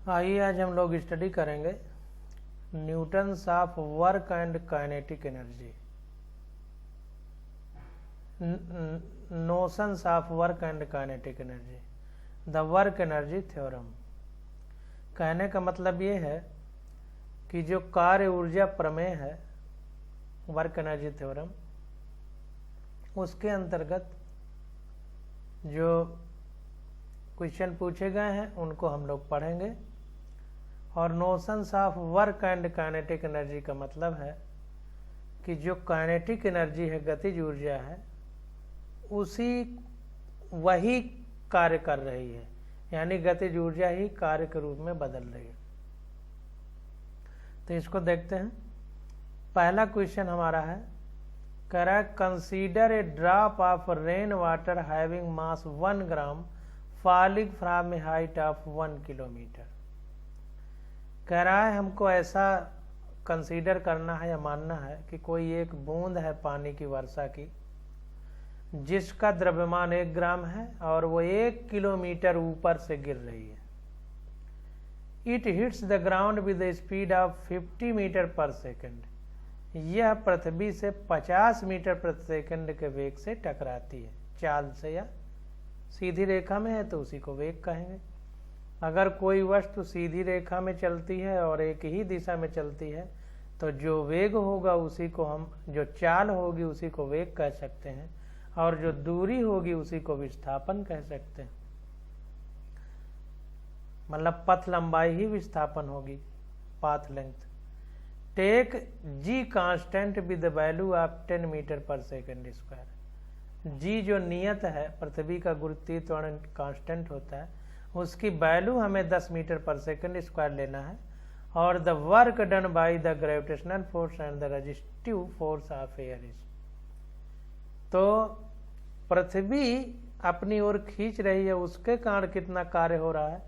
आइए आज हम लोग स्टडी करेंगे Newton's of work and kinetic energy, notions of work and kinetic energy, the work energy theorem. कहने का मतलब ये है कि जो कार्य ऊर्जा प्रमेय है वर्क एनर्जी थ्योरम, उसके अंतर्गत जो क्वेश्चन पूछे गए हैं उनको हम लोग पढ़ेंगे। और notions of work and kinetic energy का मतलब है कि जो काइनेटिक एनर्जी है, गतिज ऊर्जा है, वही कार्य कर रही है, यानी गतिज ऊर्जा ही कार्य के रूप में बदल रही है। तो इसको देखते हैं। पहला क्वेश्चन हमारा है, कह रहा है consider a drop of rain water having mass 1 gram falling from A height of 1 kilometre. कह रहा है हमको ऐसा कंसीडर करना है या मानना है कि कोई एक बूंद है पानी की वर्षा की, जिसका द्रव्यमान 1 ग्राम है और वो 1 किलोमीटर ऊपर से गिर रही है। It hits the ground with the speed of 50 metre per second. यह पृथ्वी से 50 मीटर प्रति सेकंड के वेग से टकराती है, चाल से या सीधी रेखा में है तो उसी को वेग कहेंगे। अगर कोई वस्तु सीधी रेखा में चलती है और एक ही दिशा में चलती है तो जो वेग होगा उसी को हम, जो चाल होगी उसी को वेग कह सकते हैं, और जो दूरी होगी उसी को विस्थापन कह सकते हैं। मतलब पथ लंबाई ही विस्थापन होगी, path length. Take g constant with the value of 10 metre per second square. G जो नियत है, पृथ्वी का गुरुत्वीय त्वरण कांस्टेंट होता है, उसकी वैल्यू हमें 10 मीटर पर सेकेंड स्क्वायर लेना है। और the work done by the gravitational force and the resistive force of air is. तो पृथ्वी अपनी ओर खींच रही है, उसके कारण कितना कार्य हो रहा है,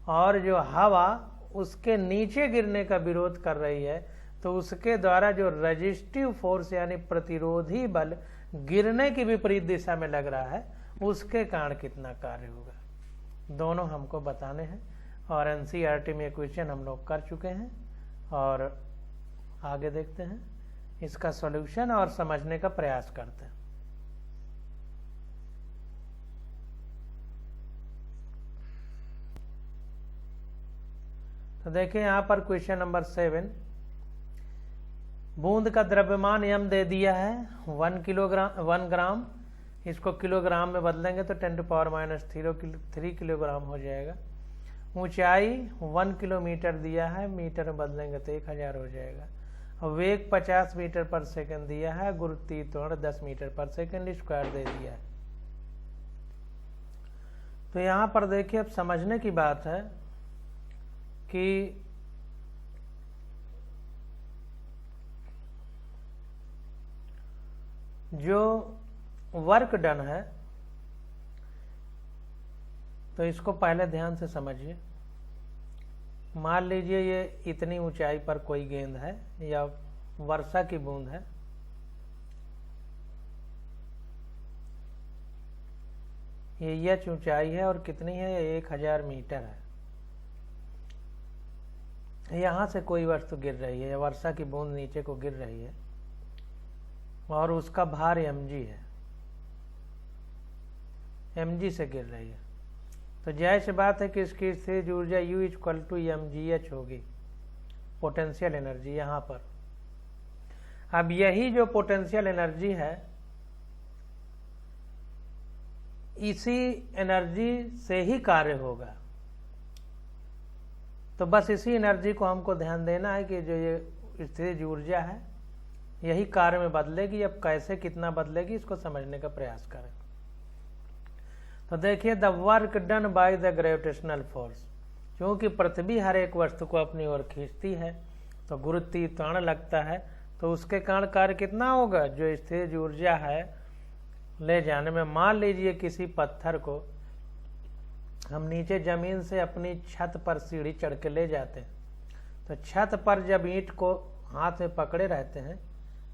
और जो हवा उसके नीचे गिरने का विरोध कर रही है, तो उसके द्वारा जो रेजिस्टिव फोर्स यानी प्रतिरोधी बल गिरने की विपरीत दिशा में लग रहा है, उसके कारण कितना कार्य होगा, दोनों हमको बताने हैं। और एनसीईआरटी में क्वेश्चन हम लोग कर चुके हैं और आगे देखते हैं इसका सॉल्यूशन और समझने का प्रयास करते हैं। तो देखिए यहाँ पर क्वेश्चन नंबर 7, बूंद का द्रव्यमान m दे दिया है 1 ग्राम। इसको किलोग्राम में बदलेंगे तो 10⁻³ किलोग्राम हो जाएगा। ऊंचाई 1 किलोमीटर दिया है, मीटर में बदलेंगे तो 1000 हो जाएगा। और वेग 50 मीटर पर सेकंड दिया है, गुरुत्वीय त्वरण 10 मीटर पर सेकंड स्क्वायर दे दिया है। तो यहाँ पर देखिए, अब समझने की बात है कि जो वर्क डन है, तो इसको पहले ध्यान से समझिए। मान लीजिए ये इतनी ऊंचाई पर कोई गेंद है या वर्षा की बूंद है, ये h ऊंचाई है और कितनी है, 1000 मीटर है। यहां से कोई वस्तु गिर रही है, वर्षा की बूंद नीचे को गिर रही है और उसका भार mg है, mg से गिर रही है। तो जाहिर सी बात है कि इसकी स्थितिज ऊर्जा U = mgh होगी, पोटेंशियल एनर्जी यहाँ पर। अब यही जो पोटेंशियल एनर्जी है, इसी एनर्जी से ही कार्य होगा। तो बस इसी एनर्जी को हमको ध्यान देना है कि जो ये स्थितिज ऊर्जा है यही कार्य में बदलेगी। अब कैसे, कितना बदलेगी, इसको समझने का प्रयास करें। तो देखिए, the work done by the gravitational force, क्योंकि पृथ्वी हर एक वस्तु को अपनी ओर खींचती है तो गुरुत्वीय त्वरण लगता है, तो उसके कारण कार्य कितना होगा, जो स्थितिज ऊर्जा है ले जाने में। मान लीजिए किसी पत्थर को हम नीचे जमीन से अपनी छत पर सीढ़ी चढ़ के ले जाते हैं, तो छत पर जब ईंट को हाथ में पकड़े रहते हैं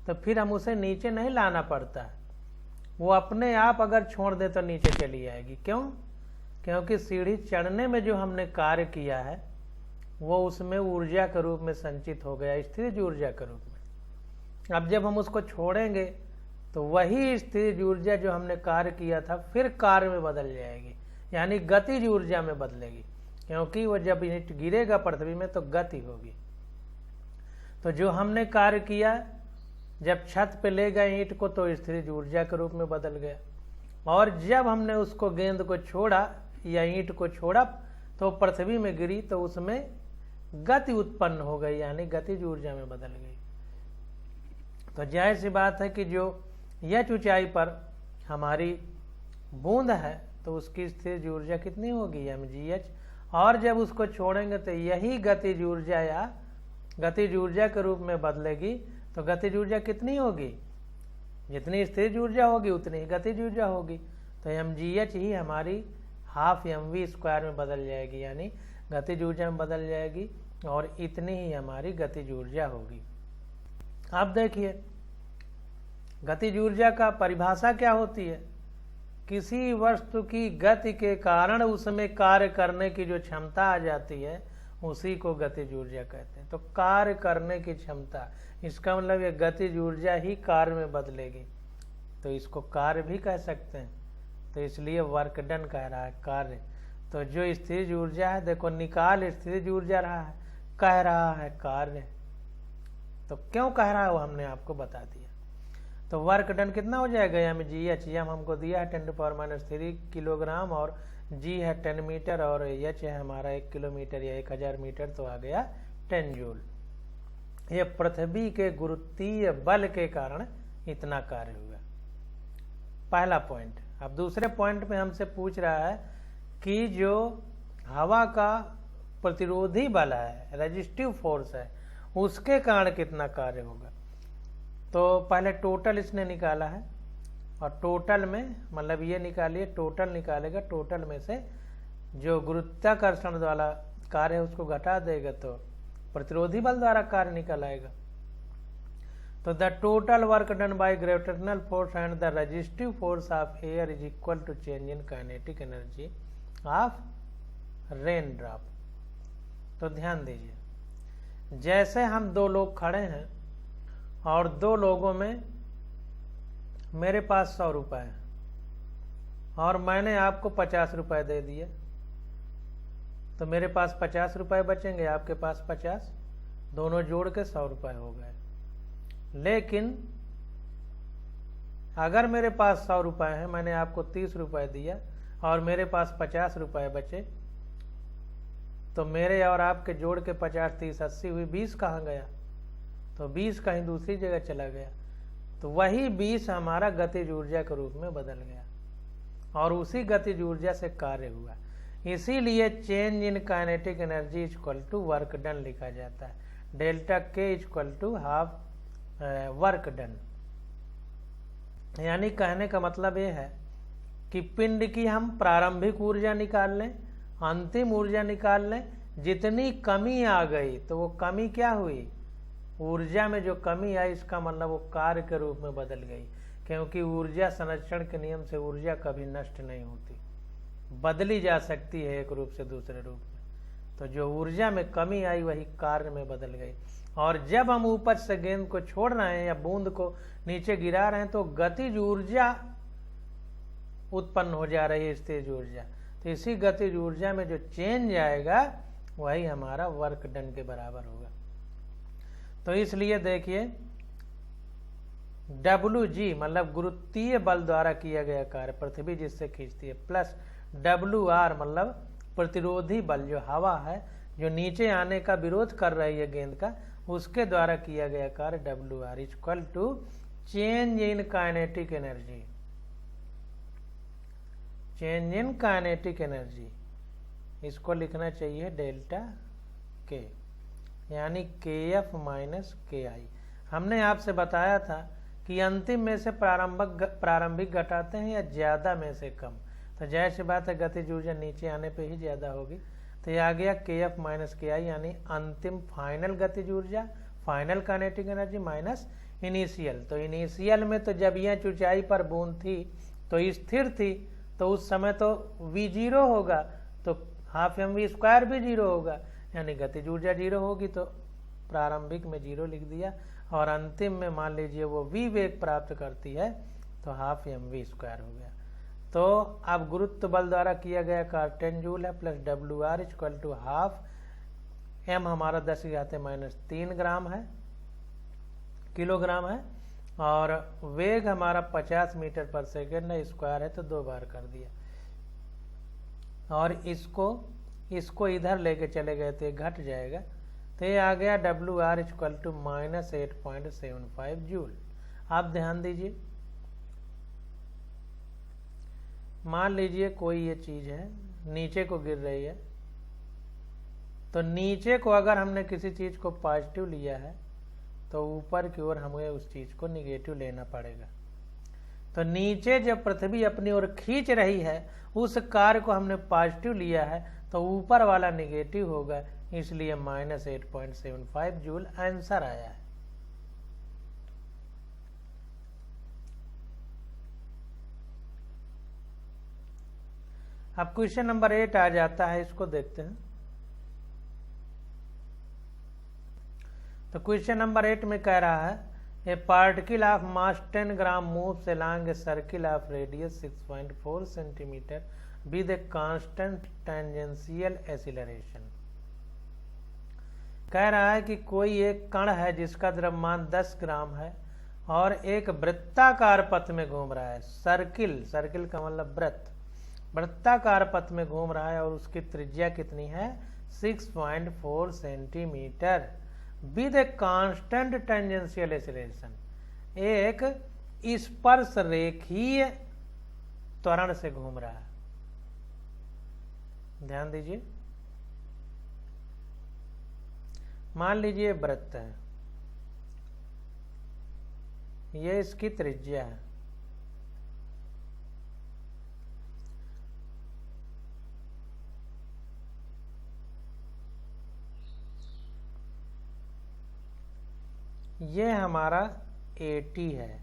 तो फिर हम उसे नीचे नहीं लाना पड़ता है, वो अपने आप अगर छोड़ दे तो नीचे चली आएगी। क्यों? क्योंकि सीढ़ी चढ़ने में जो हमने कार्य किया है वो उसमें ऊर्जा के रूप में संचित हो गया, स्थिर ऊर्जा के रूप में। अब जब हम उसको छोड़ेंगे तो वही स्थिर ऊर्जा जो हमने कार्य किया था फिर कार्य में बदल जाएगी, यानी गतिज ऊर्जा में बदलेगी, क्योंकि वो जब ईंट गिरेगा पृथ्वी में तो गति होगी। तो जो हमने कार्य किया जब छत पे ले गए ईंट को तो स्थिर ऊर्जा के रूप में बदल गया, और जब हमने उसको गेंद को छोड़ा या ईंट को छोड़ा तो पृथ्वी में गिरी तो उसमें गति उत्पन्न हो गई, यानी गतिज ऊर्जा में बदल गई। तो जाहिर सी बात है कि जो एच ऊंचाई पर हमारी बूंद है तो उसकी स्थिर ऊर्जा कितनी होगी, mgh, और जब उसको छोड़ेंगे तो यही गतिज ऊर्जा या गतिज ऊर्जा के रूप में बदलेगी। तो गतिज ऊर्जा कितनी होगी, जितनी स्थिर ऊर्जा होगी उतनी ही गतिज ऊर्जा होगी। तो mgh ही हमारी हाफ mv² में बदल जाएगी, यानी गतिज ऊर्जा में बदल जाएगी, और इतनी ही हमारी गतिज ऊर्जा होगी। अब देखिए गतिज ऊर्जा का परिभाषा क्या होती है, किसी वस्तु की गति के कारण उसमें कार्य करने की जो क्षमता आ जाती है उसी को गतिज ऊर्जा कहते हैं। तो कार्य करने की क्षमता, इसका मतलब ये गतिज ऊर्जा ही कार्य में बदलेगी, तो इसको कार्य भी कह सकते हैं। तो इसलिए वर्क डन कह रहा है कार्य। तो जो स्थिर ऊर्जा है, देखो निकाल स्थिर ऊर्जा रहा है, कह रहा है कार्य। तो क्यों कह रहा है वो हमने आपको बता दिया। तो वर्क डन कितना हो जाएगा, mgh, m हमको दिया है 10⁻³ किलोग्राम, और g है 10 मीटर, और h है हमारा 1 किलोमीटर या 1000 मीटर, तो आ गया 10 जूल। ये पृथ्वी के गुरुत्वीय बल के कारण इतना कार्य हुआ, पहला पॉइंट। अब दूसरे पॉइंट में हमसे पूछ रहा है कि जो हवा का प्रतिरोधी बल है, रेजिस्टिव फोर्स है, उसके कारण कितना कार्य होगा। तो पहले टोटल इसने निकाला है, और टोटल में मतलब ये निकालिए, टोटल निकालेगा, टोटल में से जो गुरुत्वाकर्षण वाला कार्य है उसको घटा देगा तो प्रतिरोधी बल द्वारा कार्य निकल आएगा। तो the total work done by gravitational force and the resistive force of air is equal to change in kinetic energy of rain drop. तो ध्यान दीजिए, जैसे हम दो लोग खड़े हैं और दो लोगों में मेरे पास 100 रुपए है और मैंने आपको 50 रुपए दे दिए, तो मेरे पास 50 रुपए बचेंगे, आपके पास 50, दोनों जोड़ के 100 रुपए हो गए। लेकिन अगर मेरे पास 100 रुपए हैं, मैंने आपको 30 रुपए दिया और मेरे पास 50 रुपए बचे, तो मेरे और आपके जोड़ के 50, 30, 80 हुई, 20 कहाँ गया, तो 20 कहीं दूसरी जगह चला गया। तो वही 20 हमारा गतिज ऊर्जा के रूप में बदल गया और उसी गतिज ऊर्जा से कार्य हुआ। इसीलिए change in kinetic energy equal to work done लिखा जाता है। Delta K equal to half work done. यानी कहने का मतलब ये है कि पिंड की हम प्रारंभिक ऊर्जा निकाल लें, अंतिम ऊर्जा निकाल लें, जितनी कमी आ गई तो वो कमी क्या हुई, ऊर्जा में जो कमी आई इसका मतलब वो कार्य के रूप में बदल गई, क्योंकि ऊर्जा संरक्षण के नियम से ऊर्जा कभी नष्ट नहीं होती, बदली जा सकती है एक रूप से दूसरे रूप में। तो जो ऊर्जा में कमी आई वही कार्य में बदल गई। और जब हम ऊपर से गेंद को छोड़ रहे हैं या बूंद को नीचे गिरा रहे हैं तो गतिज ऊर्जा उत्पन्न हो जा रही है, स्थिर ऊर्जा। तो इसी गतिज ऊर्जा में जो चेंज आएगा वही हमारा वर्क डन के बराबर होगा। तो इसलिए देखिए WG मतलब गुरुत्वीय बल द्वारा किया गया कार्य, पृथ्वी जिससे खींचती है, प्लस WR मतलब प्रतिरोधी बल, जो हवा है जो नीचे आने का विरोध कर रही है गेंद का, उसके द्वारा किया गया कार्य WR equal to change in kinetic energy. Change in kinetic energy इसको लिखना चाहिए डेल्टा के, यानी KF माइनस KI। हमने आपसे बताया था कि अंतिम में से प्रारंभिक घटाते हैं या ज्यादा में से कम, तो जाहिर सी बात है गतिज ऊर्जा नीचे आने पे ही ज्यादा होगी। तो ये आ गया KF माइनस KI, यानी अंतिम फाइनल गतिज ऊर्जा, final kinetic energy minus initial. तो इनिशियल में तो जब यह ऊंचाई पर बूंद थी तो स्थिर थी, तो उस समय तो V0 होगा, तो हाफ mv² भी 0 होगा, यानी गतिज ऊर्जा 0 होगी, तो प्रारंभिक में 0 लिख दिया, और अंतिम में मान लीजिए वो v वेग प्राप्त करती है तो हाफ mv² हो गया। तो अब गुरुत्व बल द्वारा किया गया कार्य 10 जूल है, plus WR equal to half, m हमारा 10⁻³ ग्राम है, किलोग्राम है, और वेग हमारा 50 मीटर पर सेकेंड है, स्क्वायर है तो 2 बार कर दिया, और इसको इधर लेके चले गए तो ये घट जाएगा, तो ये आ गया WR इक्वल टू -8.75 जूल। आप ध्यान दीजिए, मान लीजिए कोई ये चीज है नीचे को गिर रही है, तो नीचे को अगर हमने किसी चीज को पॉजिटिव लिया है तो ऊपर की ओर हमें उस चीज को निगेटिव लेना पड़ेगा। तो नीचे जब पृथ्वी अपनी ओर खींच रही है उस कार्य को हमने पॉजिटिव लिया है तो ऊपर वाला निगेटिव होगा, इसलिए -8.75 जूल आंसर आया है। अब क्वेश्चन नंबर 8 आ जाता है, इसको देखते हैं। तो क्वेश्चन नंबर 8 में कह रहा है ए particle of mass 10 gram moves along a circle of radius 6.4 centimetre with a constant tangential acceleration. कह रहा है कि कोई एक कण है जिसका द्रव्यमान 10 ग्राम है और एक वृत्ताकार पथ में घूम रहा है। सर्किल का मतलब वृत्ताकार पथ में घूम रहा है और उसकी त्रिज्या कितनी है 6.4 centimetre with a constant tangential acceleration, एक स्पर्श रेखीय त्वरण से घूम रहा है। ध्यान दीजिए, मान लीजिए वृत्त है, ये इसकी त्रिज्या है, ये हमारा AT है,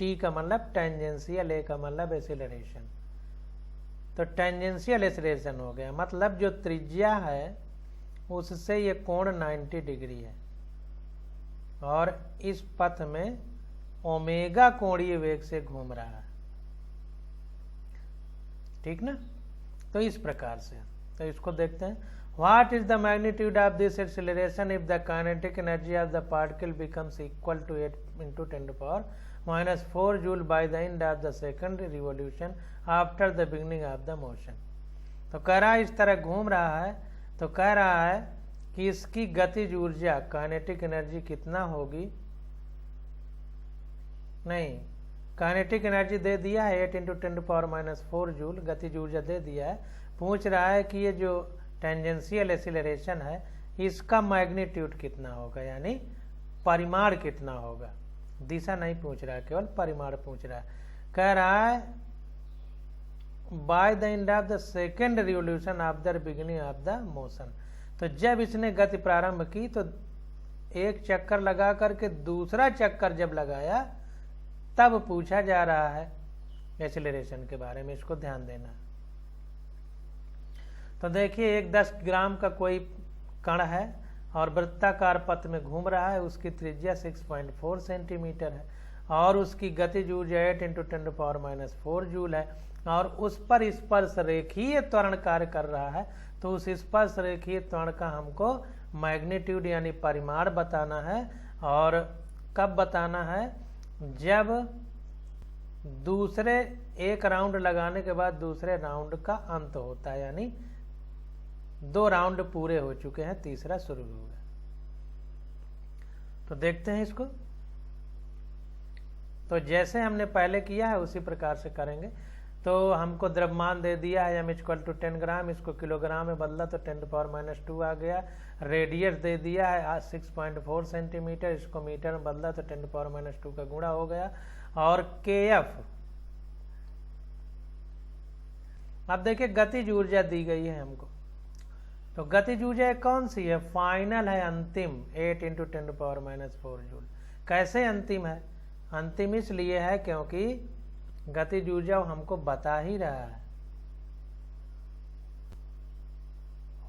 T का मतलब टेंजेंशियल, A का मतलब एक्सीलरेशन, तो टेंजेंशियल एक्सीलरेशन हो गया, मतलब जो त्रिज्या है उससे ये कोण 90 डिग्री है और इस पथ में ओमेगा कोणीय वेग से घूम रहा है, ठीक ना। तो इस प्रकार से, तो इसको देखते हैं। What is the magnitude of this acceleration if the kinetic energy of the particle becomes equal to 8 into 10 to the power -4 joule by the end of the second revolution after the beginning of the motion। तो कह रहा है इस तरह घूम रहा है, तो कह रहा है कि इसकी गतिज ऊर्जा काइनेटिक एनर्जी कितना होगी, नहीं काइनेटिक एनर्जी दे दिया है 8 into 10 to the power -4 joule, गतिज ऊर्जा दे दिया है। पूछ रहा है कि ये जो टेंजेंशियल एक्सीलरेशन है इसका मैग्नीट्यूड कितना होगा, यानी परिमाण कितना होगा, दिशा नहीं पूछ रहा है, केवल परिमाण पूछ रहा है। कह रहा है by the end of the second revolution of the beginning of the motion. तो जब इसने गति प्रारंभ की तो एक चक्कर लगा करके दूसरा चक्कर जब लगाया तब पूछा जा रहा है एक्सीलरेशन के बारे में, इसको ध्यान देना। तो देखिए एक 10 ग्राम का कोई कण है और वृत्ताकार पथ में घूम रहा है, उसकी त्रिज्या 6.4 सेंटीमीटर है और उसकी गतिज ऊर्जा 8 into 10 to the power -4 joule है और उस पर स्पर्श रेखीय त्वरण कार्य कर रहा है। तो उस स्पर्श रेखीय त्वरण का हमको मैग्नीट्यूड यानी परिमाण बताना है, और कब बताना है, जब दूसरे एक राउंड लगाने के बाद दूसरे राउंड का अंत होता है, यानी 2 राउंड पूरे हो चुके हैं, तीसरा शुरू होगा। तो देखते हैं इसको, तो जैसे हमने पहले किया है उसी प्रकार से करेंगे। तो हमको द्रव्यमान दे दिया है m = 10 ग्राम, इसको किलोग्राम में बदला तो 10 to the power -2 आ गया। रेडियस दे दिया है 6.4 सेंटीमीटर, इसको मीटर में बदला तो 10 to the power -2 का गुणा हो गया। और kF, अब देखिए गतिज ऊर्जा दी गई है हमको, तो गतिज ऊर्जा कौन सी है, फाइनल है, अंतिम 8 into 10 to the power -4 joule. कैसे अंतिम है, अंतिम इसलिए है क्योंकि गतिज ऊर्जा हमको बता ही रहा है।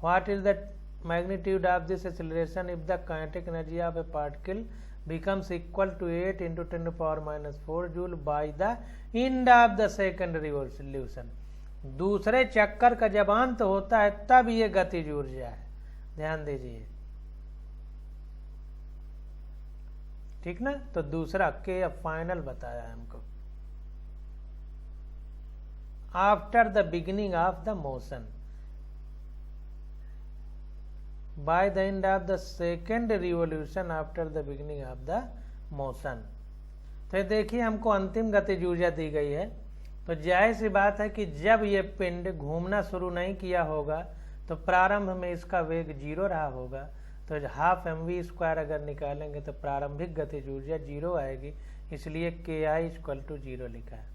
What is the magnitude of this acceleration if the kinetic energy of a particle becomes equal to 8 into 10 to the power minus 4 joule by the end of the second revolution। दूसरे चक्कर का जब अंत होता है तब ये गतिज ऊर्जा है, ध्यान दीजिए, ठीक ना। तो दूसरा के फाइनल बताया हमको, after the beginning of the motion by the end of the second revolution after the beginning of the motion। तो देखिए हमको अंतिम गतिज ऊर्जा दी गई है, तो जाहिर सी बात है कि जब ये पिंड घूमना शुरू नहीं किया होगा तो प्रारंभ में इसका वेग 0 रहा होगा, तो 12mv² अगर निकालेंगे तो प्रारंभिक गतिज ऊर्जा 0 आएगी, इसलिए Ki = 0 लिखा है,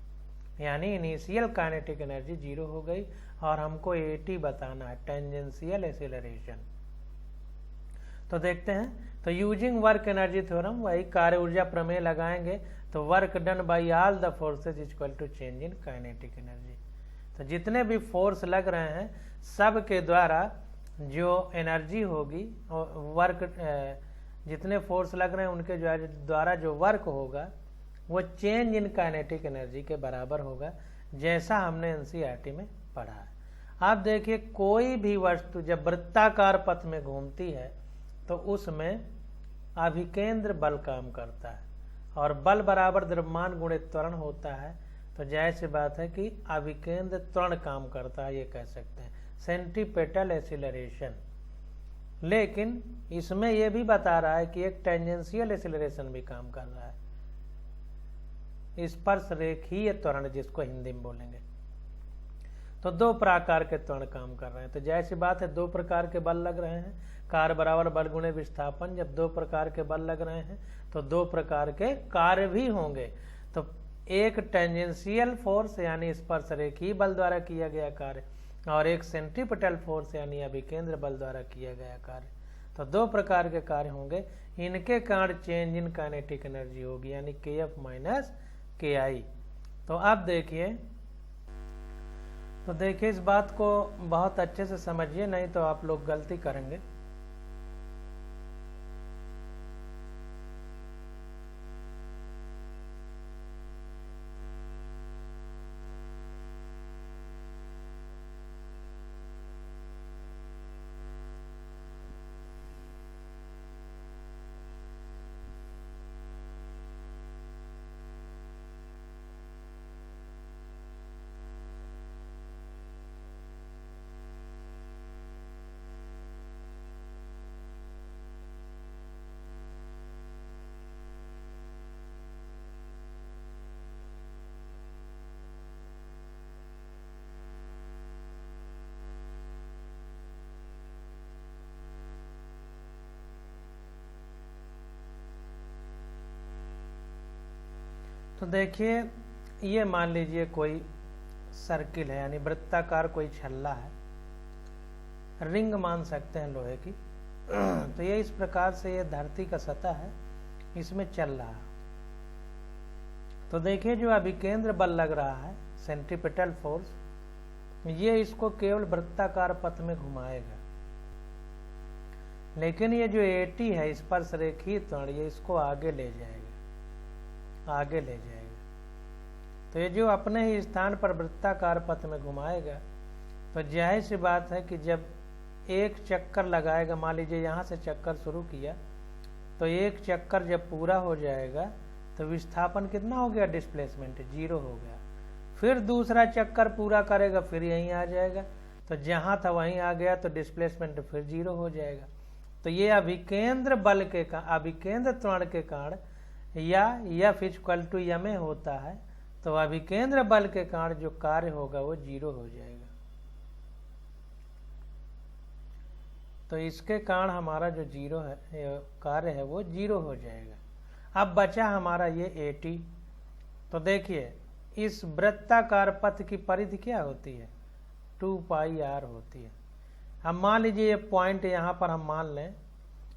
यानी इनिशियल काइनेटिक एनर्जी 0 हो गई। और हमको AT बताना है, टेंजेंशियल एक्सीलरेशन। तो देखते हैं, तो यूजिंग वर्क एनर्जी थ्योरम, वही कार्य ऊर्जा प्रमेय लगाएंगे, तो work done by all the forces equal to change in kinetic energy. तो जितने भी फोर्स लग रहे हैं सब के द्वारा जो एनर्जी होगी, वर्क जितने फोर्स लग रहे हैं उनके द्वारा जो वर्क होगा वो चेंज इन काइनेटिक एनर्जी के बराबर होगा, जैसा हमने NCERT में पढ़ा है। आप देखिए कोई भी वस्तु जब वृत्ताकार पथ में घूमती है तो उसमें अभिकेंद्र बल काम करता है, और बल बराबर द्रव्यमान गुणित त्वरण होता है, तो जाहिर सी बात है कि अभिकेंद्र त्वरण काम करता है, ये कह सकते हैं सेंट्रीपेटल एक्सीलरेशन। लेकिन इसमें यह भी बता रहा है कि एक टेंजेंशियल एक्सीलरेशन भी काम कर रहा है, स्पर्श रेखीय त्वरण जिसको हिंदी में बोलेंगे। तो दो प्रकार के त्वरण काम कर रहे हैं, तो जाहिर सी बात है दो प्रकार के बल लग रहे हैं, कार्य बराबर बल गुणे विस्थापन। जब दो प्रकार के बल लग रहे हैं तो दो प्रकार के कार्य भी होंगे, तो एक टेंजेंशियल फोर्स यानी स्पर्श रेखीय बल द्वारा किया गया कार्य, और एक सेंट्रीपिटल फोर्स यानी अभिकेंद्र बल द्वारा किया गया कार्य। तो दो प्रकार के कार्य होंगे, इनके कारण चेंज इन काइनेटिक एनर्जी होगी, यानी Kf माइनस Ki। तो अब देखिए, तो देखिए इस बात को बहुत अच्छे से समझिए, नहीं तो आप लोग गलती करेंगे। तो देखिए ये मान लीजिए कोई सर्किल है, यानी वृत्ताकार कोई छल्ला है, रिंग मान सकते हैं लोहे की। तो ये इस प्रकार से ये धरती का सतह है, इसमें चल रहा है। तो देखिए जो अभिकेंद्र बल लग रहा है सेंट्रीपिटल फोर्स, ये इसको केवल वृत्ताकार पथ में घुमाएगा, लेकिन ये जो AT है स्पर्श रेखीय त्वरण, ये इसको आगे ले जाएगा, आगे ले जाएगा। तो ये जो अपने ही स्थान पर वृत्ताकार पथ में घुमाएगा, तो जाहिर सी बात है कि जब एक चक्कर लगाएगा, मान लीजिए यहाँ से चक्कर शुरू किया, तो एक चक्कर जब पूरा हो जाएगा तो विस्थापन कितना हो गया, डिस्प्लेसमेंट 0 हो गया। फिर दूसरा चक्कर पूरा करेगा, फिर यहीं आ जाएगा, तो जहाँ था वहीं आ गया, तो डिस्प्लेसमेंट फिर 0 हो जाएगा। तो ये अभिकेंद्र बल के अभिकेंद्र त्वरण के कारण या F = ma होता है, तो अभिकेंद्र बल के कारण जो कार्य होगा वो 0 हो जाएगा। तो इसके कारण हमारा जो 0 है कार्य है वो 0 हो जाएगा। अब बचा हमारा ये AT। तो देखिए इस वृत्ताकार पथ की परिधि क्या होती है, 2πr होती है। अब मान लीजिए ये पॉइंट यहाँ पर हम मान लें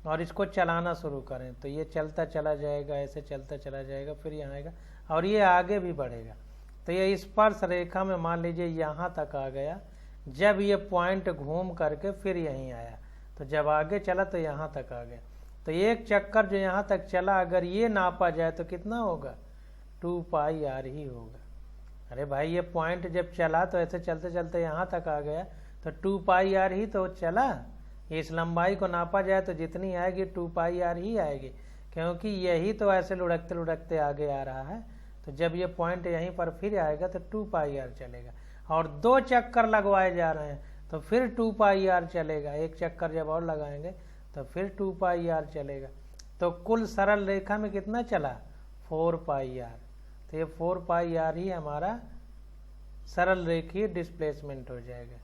और इसको चलाना शुरू करें, तो ये चलता चला जाएगा, ऐसे चलता चला जाएगा, फिर यहाँ आएगा और ये आगे भी बढ़ेगा। तो ये स्पर्श रेखा में मान लीजिए यहाँ तक आ गया, जब ये पॉइंट घूम करके फिर यहीं आया, तो जब आगे चला तो यहाँ तक आ गया। तो एक चक्कर जो यहाँ तक चला अगर ये नापा जाए तो कितना होगा, 2πr ही होगा। अरे भाई ये पॉइंट जब चला तो ऐसे चलते चलते यहाँ तक आ गया तो 2πr ही तो चला। इस लंबाई को नापा जाए तो जितनी आएगी 2πr ही आएगी, क्योंकि यही तो ऐसे लुढ़कते लुढ़कते आगे आ रहा है। तो जब ये पॉइंट यहीं पर फिर आएगा तो 2πr चलेगा। और 2 चक्कर लगवाए जा रहे हैं तो फिर 2πr चलेगा। एक चक्कर जब और लगाएंगे तो फिर 2πr चलेगा। तो कुल सरल रेखा में कितना चला, 4πr। तो ये 4πr ही हमारा सरल रेखीय डिस्प्लेसमेंट हो जाएगा।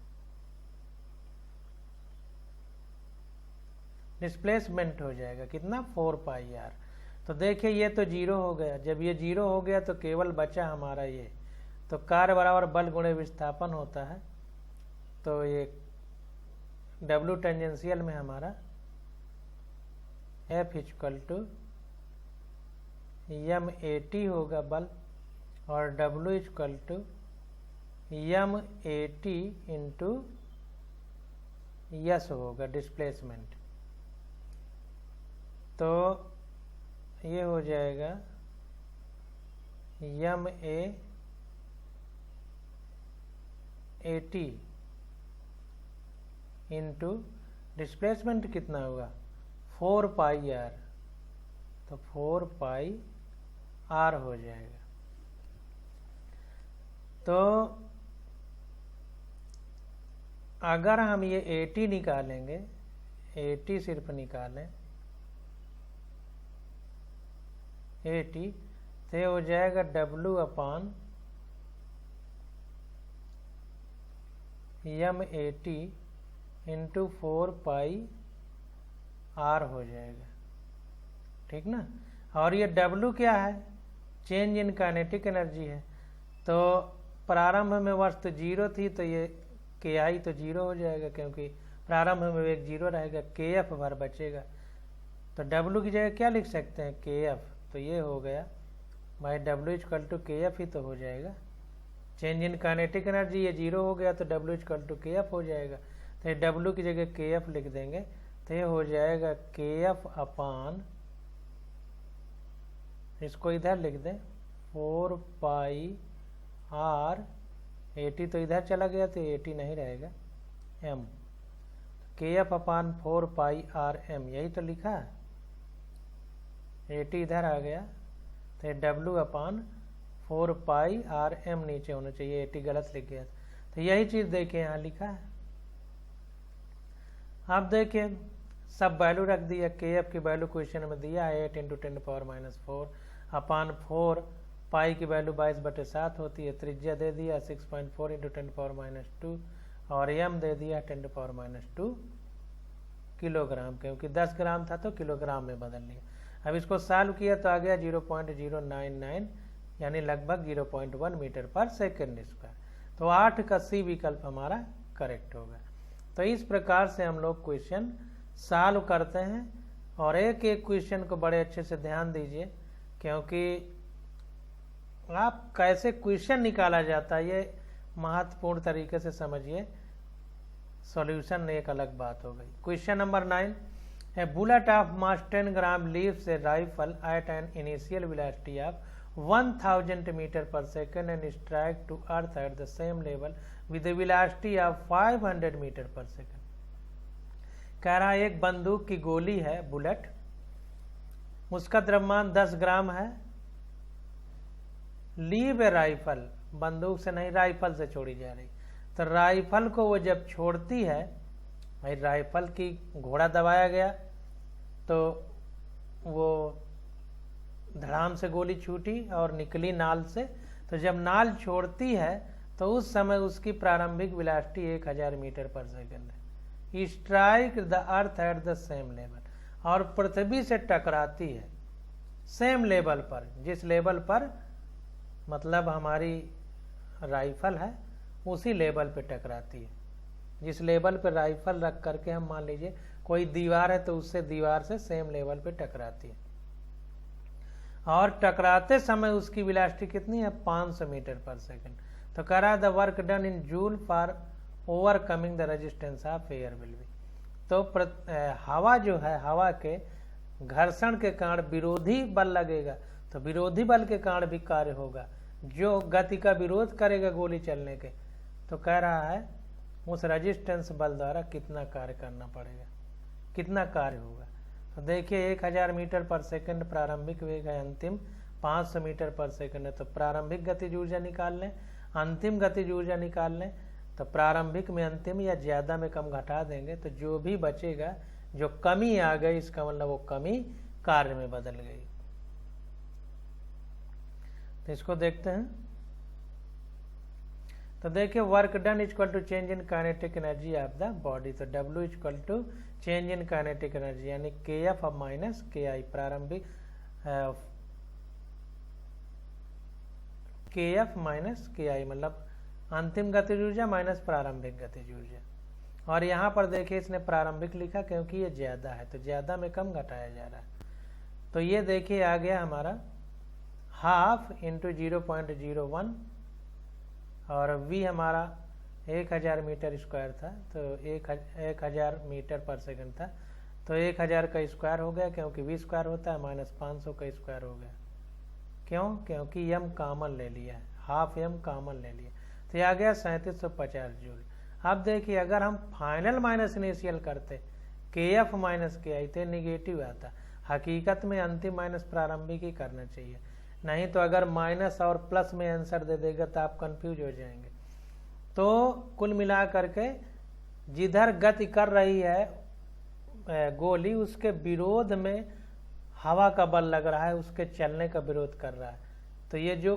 डिस्प्लेसमेंट हो जाएगा कितना, 4πr। तो देखिए ये तो 0 हो गया। जब ये 0 हो गया तो केवल बचा हमारा ये, तो कार्य बराबर बल गुणे विस्थापन होता है। तो ये W टेंजेंशियल में हमारा F = m/at होगा बल, और W = m/at × s होगा डिस्प्लेसमेंट। तो ये हो जाएगा m/at इंटू डिस्प्लेसमेंट कितना हुआ, 4πr। तो 4πr हो जाएगा। तो अगर हम ये 80 निकालेंगे, 80 सिर्फ निकालें 80, तो हो जाएगा W/m/at इंटू 4πr हो जाएगा, ठीक ना। और ये W क्या है, चेंज इन काइनेटिक एनर्जी है। तो प्रारंभ में वस्तु 0 थी तो ये KI तो 0 हो जाएगा, क्योंकि प्रारंभ में वेग 0 रहेगा, KF भर बचेगा। तो W की जगह क्या लिख सकते हैं, KF। तो ये हो गया भाई W = KF ही तो हो जाएगा। चेंज इन काइनेटिक एनर्जी ये 0 हो गया तो W = KF हो जाएगा। तो ये W की जगह KF लिख देंगे तो ये हो जाएगा KF/, इसको इधर लिख दें 4πr। 80 तो इधर चला गया तो 80 नहीं रहेगा, m। KF/4πrm यही तो लिखा है, 80 इधर आ गया तो ये W/4πrm नीचे होना चाहिए, 80 गलत लिख गया। तो यही चीज़ देखिए यहाँ लिखा है। आप देखिए सब वैल्यू रख दिया, KF की वैल्यू क्वेश्चन में दिया है 8 × 10⁻⁴/4 पाई की वैल्यू 22/7 होती है। त्रिज्या दे दिया 6.4 × 10⁻², और m दे दिया 10⁻² किलोग्राम, क्योंकि 10 ग्राम था तो किलोग्राम में बदल लिया। अब इसको सॉल्व किया तो आ गया 0.099, यानी लगभग 0.1 मीटर/सेकंड²। तो 8 का C विकल्प हमारा करेक्ट होगा। तो इस प्रकार से हम लोग क्वेश्चन सॉल्व करते हैं। और एक एक क्वेश्चन को बड़े अच्छे से ध्यान दीजिए, क्योंकि आप कैसे क्वेश्चन निकाला जाता है ये महत्वपूर्ण तरीके से समझिए। सॉल्यूशन एक अलग बात हो गई। Question number 9, a bullet of mass 10 gram leaves a rifle at an initial velocity of 1000 metre per second and strike to earth at the same level with a velocity of 500 metre per second. कह रहा है एक बंदूक की गोली है बुलेट, उसका द्रव्यमान 10 ग्राम है। लीव ए राइफल, बंदूक से नहीं राइफल से छोड़ी जा रही। तो राइफल को वो जब छोड़ती है, भाई राइफल की घोड़ा दबाया गया तो वो धड़ाम से गोली छूटी और निकली नाल से। तो जब नाल छोड़ती है तो उस समय उसकी प्रारंभिक वेलोसिटी 1000 मीटर/सेकंड है। Strike the earth at the same level, और पृथ्वी से टकराती है सेम लेवल पर, जिस लेवल पर मतलब हमारी राइफल है उसी लेवल पे टकराती है। जिस लेवल पे राइफल रख करके हम मान लीजिए कोई दीवार है तो उससे दीवार से सेम लेवल पे टकराती है, और टकराते समय उसकी वेलोसिटी कितनी है, 500 मीटर/सेकंड। तो कह रहा है the work done in joule for overcoming the resistance of air will be. तो हवा जो है, हवा के घर्षण के कारण विरोधी बल लगेगा, तो विरोधी बल के कारण भी कार्य होगा, जो गति का विरोध करेगा गोली चलने के। तो कह रहा है उस रेजिस्टेंस बल द्वारा कितना कार्य करना पड़ेगा, कितना कार्य होगा। तो देखिए 1000 मीटर पर सेकंड प्रारंभिक वेग है, अंतिम 500 मीटर पर सेकंड है। तो प्रारंभिक गतिज ऊर्जा निकाल लें, अंतिम गतिज ऊर्जा निकाल लें। तो प्रारंभिक में अंतिम या ज्यादा में कम घटा देंगे, तो जो भी बचेगा, जो कमी आ गई, इसका मतलब वो कमी कार्य में बदल गई। तो इसको देखते हैं। तो देखिए work done equal to change in kinetic energy of the body. तो W equal to change in kinetic energy यानी KF अब माइनस KI, प्रारंभिक KF माइनस KI मतलब अंतिम गतिज ऊर्जा माइनस प्रारंभिक गतिज ऊर्जा। और यहाँ पर देखिए इसने प्रारंभिक लिखा क्योंकि ये ज्यादा है, तो ज्यादा में कम घटाया जा रहा है। तो ये देखिए आ गया हमारा हाफ इंटू 0.01 और V हमारा 1000 मीटर स्क्वायर था, तो 1000 मीटर पर सेकंड था, तो 1000 का स्क्वायर हो गया क्योंकि V स्क्वायर होता है, माइनस 500 का स्क्वायर हो गया। क्यों? क्योंकि m कॉमन ले लिया है, हाफ m कॉमन ले लिया, तो ये आ गया 3750 जूल। अब देखिए अगर हम फाइनल माइनस इनिशियल करते KF माइनस KI तो निगेटिव आता। हकीकत में अंतिम माइनस प्रारंभिक ही करना चाहिए, नहीं तो अगर माइनस और प्लस में आंसर दे देगा तो आप कंफ्यूज हो जाएंगे। तो कुल मिला करके जिधर गति कर रही है गोली, उसके विरोध में हवा का बल लग रहा है, उसके चलने का विरोध कर रहा है। तो ये जो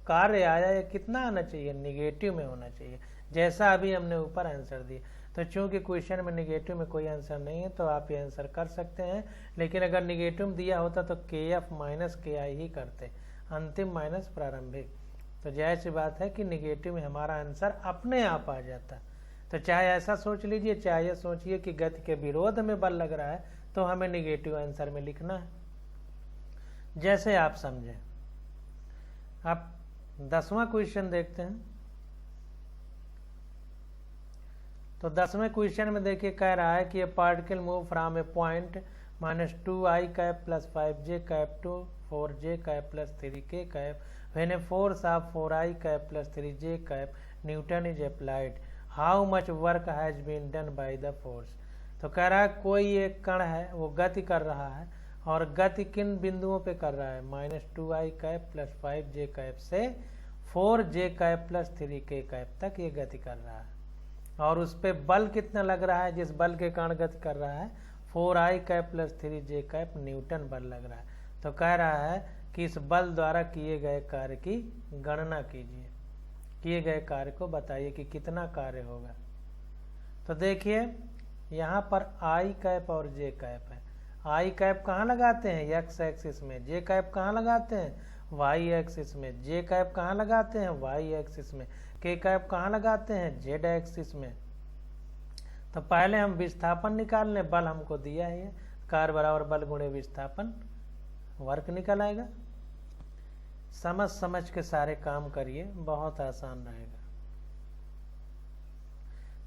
कार्य आया ये कितना आना चाहिए, निगेटिव में होना चाहिए, जैसा अभी हमने ऊपर आंसर दिया। तो चूंकि क्वेश्चन में निगेटिव में कोई आंसर नहीं है तो आप ये आंसर कर सकते हैं, लेकिन अगर निगेटिव दिया होता तो KF माइनस KI ही करते, अंतिम माइनस प्रारंभिक। तो जाहिर सी बात है कि निगेटिव में हमारा आंसर अपने आप आ जाता। तो चाहे ऐसा सोच लीजिए, चाहे ये सोचिए कि गति के विरोध में बल लग रहा है, तो हमें निगेटिव आंसर में लिखना है, जैसे आप समझें। अब 10वां क्वेश्चन देखते हैं। तो 10वें क्वेश्चन में देखिए कह रहा है कि ये particle move from a point -2i cap plus 5j cap to 4j cap plus 3k cap when a force of 4i cap plus 3j cap newton is applied, how much work has been done by the force. तो कह रहा है कोई एक कण है वो गति कर रहा है, और गति किन बिंदुओं पे कर रहा है, -2i cap plus 5j cap से 4j cap plus 3k cap तक ये गति कर रहा है। और उस पे बल कितना लग रहा है, जिस बल के कारण गति कर रहा है 4i cap plus 3j cap Newton बल लग रहा है। तो कह रहा है कि इस बल द्वारा किए गए कार्य की गणना कीजिए, किए गए कार्य को बताइए कि कितना कार्य होगा। तो देखिए यहाँ पर i कैप और j कैप है। i कैप कहाँ लगाते हैं, x एक्सिस में, j कैप कहाँ लगाते हैं, y एक्सिस में, j कैप कहाँ लगाते हैं, y एक्सिस में, k कैप कहाँ लगाते हैं, z एक्सिस में। तो पहले हम विस्थापन निकाल लें, बल हमको दिया है, कार्य बराबर बल गुणे विस्थापन, वर्क निकल आएगा। समझ समझ के सारे काम करिए, बहुत आसान रहेगा।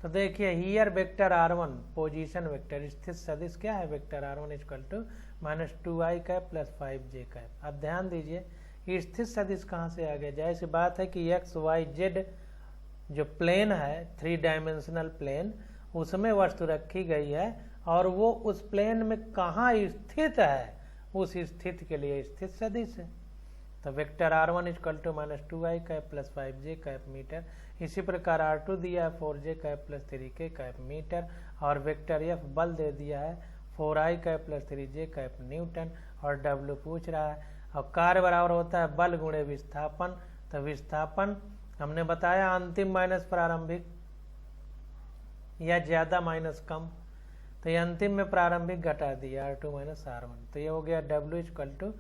तो देखिए here vector r1 position vector, स्थित सदिश क्या है, vector r1 equal to -2i cap plus 5j cap. अब ध्यान दीजिए स्थित सदिश कहाँ से आ गया, जाहिर सी बात है कि x y z जो प्लेन है, 3 डायमेंशनल प्लेन, उसमें वस्तु रखी गई है और वो उस प्लेन में कहाँ स्थित है, उस स्थिति के लिए स्थित सदिश है। तो vector r1 equal to -2i cap plus 5j cap metre. इसी प्रकार r2 दिया है 4j cap plus 3k cap metre, और वेक्टर f बल दे दिया है 4i cap plus 3j cap newton, और w पूछ रहा है। और कार्य बराबर होता है बल गुणे विस्थापन। तो विस्थापन हमने बताया अंतिम माइनस प्रारंभिक, या ज्यादा माइनस कम, तो ये अंतिम में प्रारंभिक घटा दिया r2 माइनस r1। तो ये हो गया w इक्वल टू